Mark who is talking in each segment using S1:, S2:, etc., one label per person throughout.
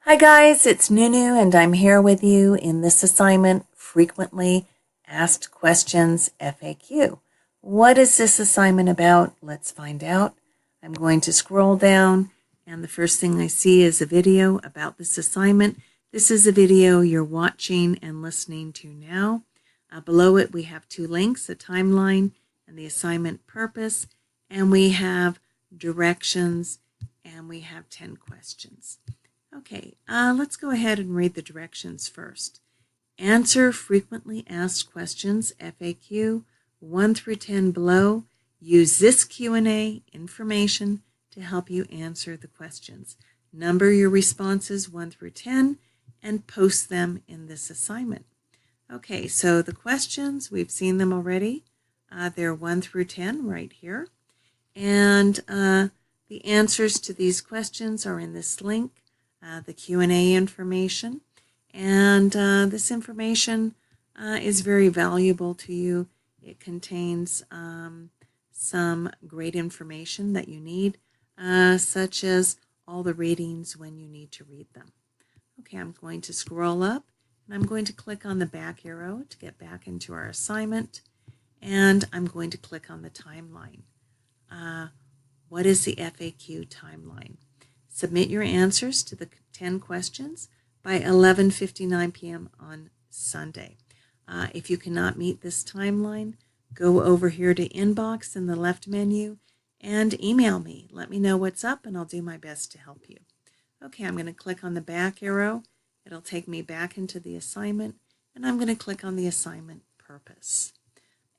S1: Hi guys, it's Nunu and I'm here with you in this assignment, Frequently Asked Questions FAQ. What is this assignment about? Let's find out. I'm going to scroll down and the first thing I see is a video about this assignment. This is a video you're watching and listening to now. Below it we have two links, a timeline and the assignment purpose, and we have directions and we have 10 questions. Okay, let's go ahead and read the directions first. Answer frequently asked questions, FAQ 1 through 10 below. Use this Q&A information to help you answer the questions. Number your responses 1 through 10 and post them in this assignment. Okay, so the questions, we've seen them already. They're 1 through 10 right here. And the answers to these questions are in this link. The Q&A information, and this information is very valuable to you. It contains some great information that you need, such as all the readings when you need to read them. Okay, I'm going to scroll up and I'm going to click on the back arrow to get back into our assignment, and I'm going to click on the timeline. What is the FAQ timeline? Submit your answers to the 10 questions by 11:59 p.m. on Sunday. If you cannot meet this timeline, go over here to Inbox in the left menu and email me. Let me know what's up and I'll do my best to help you. Okay, I'm going to click on the back arrow. It'll take me back into the assignment, and I'm going to click on the assignment purpose.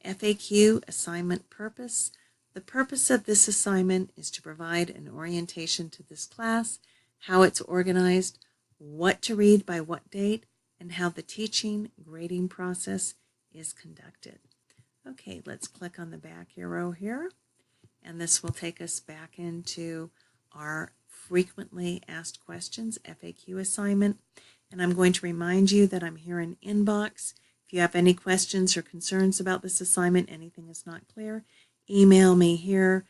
S1: FAQ assignment purpose. The purpose of this assignment is to provide an orientation to this class, how it's organized, what to read by what date, and how the teaching grading process is conducted. Okay, let's click on the back arrow here, and this will take us back into our frequently asked questions FAQ assignment. And I'm going to remind you that I'm here in Inbox. If you have any questions or concerns about this assignment, anything is not clear, email me here.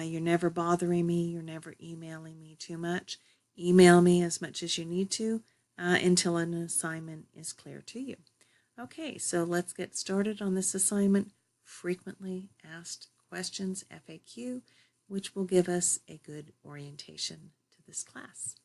S1: You're never bothering me. You're never emailing me too much. Email me as much as you need to until an assignment is clear to you. Okay, so let's get started on this assignment, Frequently Asked Questions FAQ, which will give us a good orientation to this class.